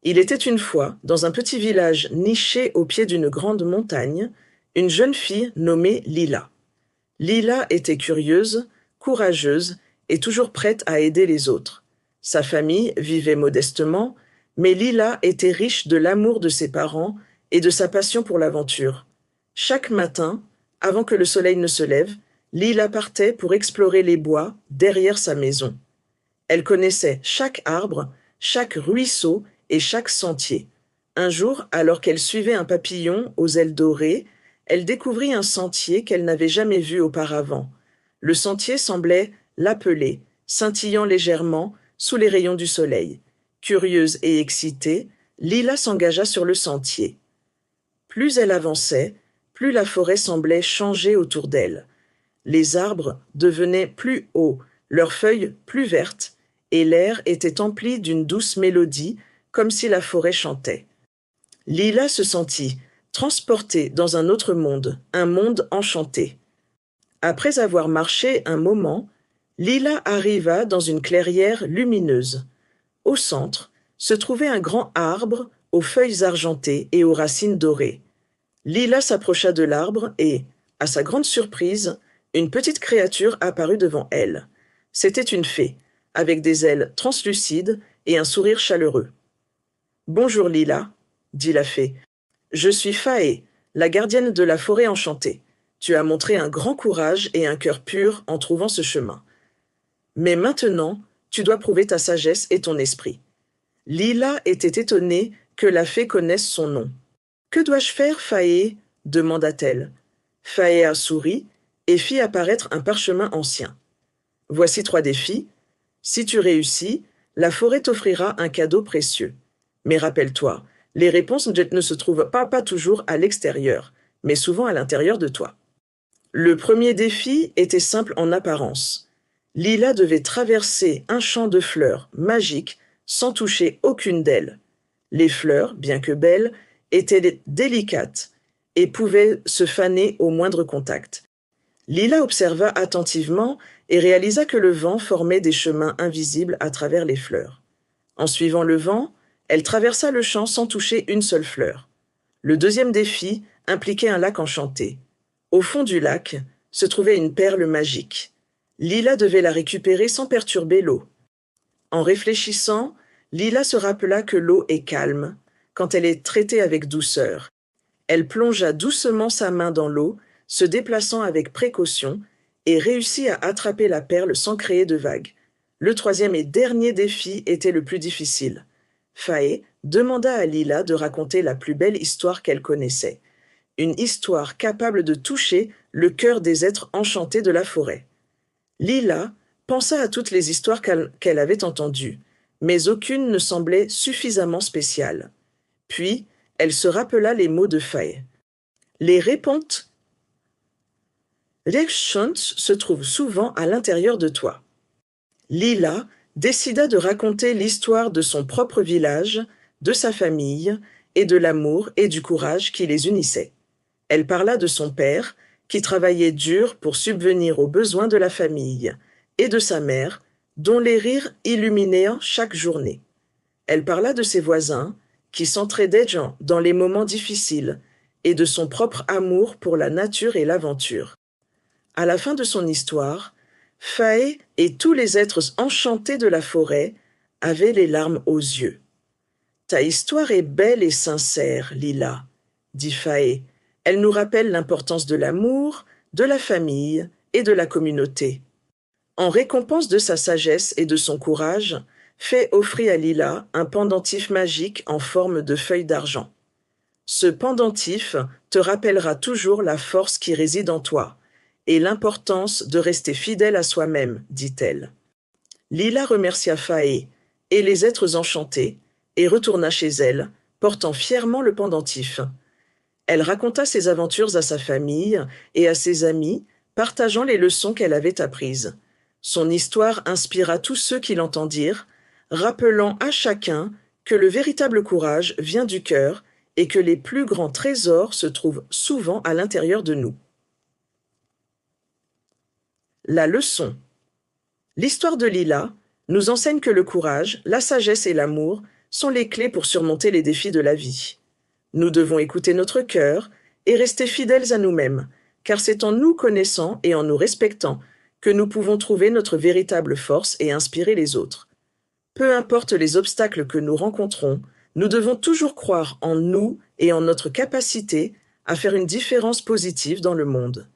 Il était une fois, dans un petit village niché au pied d'une grande montagne, une jeune fille nommée Lila. Lila était curieuse, courageuse et toujours prête à aider les autres. Sa famille vivait modestement, mais Lila était riche de l'amour de ses parents et de sa passion pour l'aventure. Chaque matin, avant que le soleil ne se lève, Lila partait pour explorer les bois derrière sa maison. Elle connaissait chaque arbre, chaque ruisseau et chaque sentier. Un jour, alors qu'elle suivait un papillon aux ailes dorées, elle découvrit un sentier qu'elle n'avait jamais vu auparavant. Le sentier semblait l'appeler, scintillant légèrement sous les rayons du soleil. Curieuse et excitée, Lila s'engagea sur le sentier. Plus elle avançait, plus la forêt semblait changer autour d'elle. Les arbres devenaient plus hauts, leurs feuilles plus vertes, et l'air était empli d'une douce mélodie, comme si la forêt chantait. Lila se sentit transportée dans un autre monde, un monde enchanté. Après avoir marché un moment, Lila arriva dans une clairière lumineuse. Au centre se trouvait un grand arbre aux feuilles argentées et aux racines dorées. Lila s'approcha de l'arbre et, à sa grande surprise, une petite créature apparut devant elle. C'était une fée, avec des ailes translucides et un sourire chaleureux. « Bonjour Lila, dit la fée. Je suis Faé, la gardienne de la forêt enchantée. Tu as montré un grand courage et un cœur pur en trouvant ce chemin. Mais maintenant, tu dois prouver ta sagesse et ton esprit. » Lila était étonnée que la fée connaisse son nom. « Que dois-je faire, Faé » demanda-t-elle. Faéa sourit et fit apparaître un parchemin ancien. « Voici 3 défis. Si tu réussis, la forêt t'offrira un cadeau précieux. Mais rappelle-toi, les réponses ne se trouvent pas toujours à l'extérieur, mais souvent à l'intérieur de toi. » Le premier défi était simple en apparence. Lila devait traverser un champ de fleurs magiques sans toucher aucune d'elles. Les fleurs, bien que belles, étaient délicates et pouvaient se faner au moindre contact. Lila observa attentivement et réalisa que le vent formait des chemins invisibles à travers les fleurs. En suivant le vent, elle traversa le champ sans toucher une seule fleur. Le deuxième défi impliquait un lac enchanté. Au fond du lac se trouvait une perle magique. Lila devait la récupérer sans perturber l'eau. En réfléchissant, Lila se rappela que l'eau est calme quand elle est traitée avec douceur. Elle plongea doucement sa main dans l'eau, se déplaçant avec précaution, et réussit à attraper la perle sans créer de vagues. Le troisième et dernier défi était le plus difficile. Faé demanda à Lila de raconter la plus belle histoire qu'elle connaissait. Une histoire capable de toucher le cœur des êtres enchantés de la forêt. Lila pensa à toutes les histoires qu'elle avait entendues, mais aucune ne semblait suffisamment spéciale. Puis, elle se rappela les mots de Faé. Les réponses se trouvent souvent à l'intérieur de toi. Lila décida de raconter l'histoire de son propre village, de sa famille, et de l'amour et du courage qui les unissait. Elle parla de son père, qui travaillait dur pour subvenir aux besoins de la famille, et de sa mère, dont les rires illuminaient chaque journée. Elle parla de ses voisins, qui s'entraidaient dans les moments difficiles, et de son propre amour pour la nature et l'aventure. À la fin de son histoire, Faé et tous les êtres enchantés de la forêt avaient les larmes aux yeux. « Ta histoire est belle et sincère, Lila, » dit Faé. « Elle nous rappelle l'importance de l'amour, de la famille et de la communauté. » En récompense de sa sagesse et de son courage, Faé offrit à Lila un pendentif magique en forme de feuille d'argent. « Ce pendentif te rappellera toujours la force qui réside en toi et l'importance de rester fidèle à soi-même, dit-elle. Lila remercia Faé et les êtres enchantés et retourna chez elle, portant fièrement le pendentif. Elle raconta ses aventures à sa famille et à ses amis, partageant les leçons qu'elle avait apprises. Son histoire inspira tous ceux qui l'entendirent, rappelant à chacun que le véritable courage vient du cœur et que les plus grands trésors se trouvent souvent à l'intérieur de nous. La leçon. L'histoire de Lila nous enseigne que le courage, la sagesse et l'amour sont les clés pour surmonter les défis de la vie. Nous devons écouter notre cœur et rester fidèles à nous-mêmes, car c'est en nous connaissant et en nous respectant que nous pouvons trouver notre véritable force et inspirer les autres. Peu importe les obstacles que nous rencontrons, nous devons toujours croire en nous et en notre capacité à faire une différence positive dans le monde.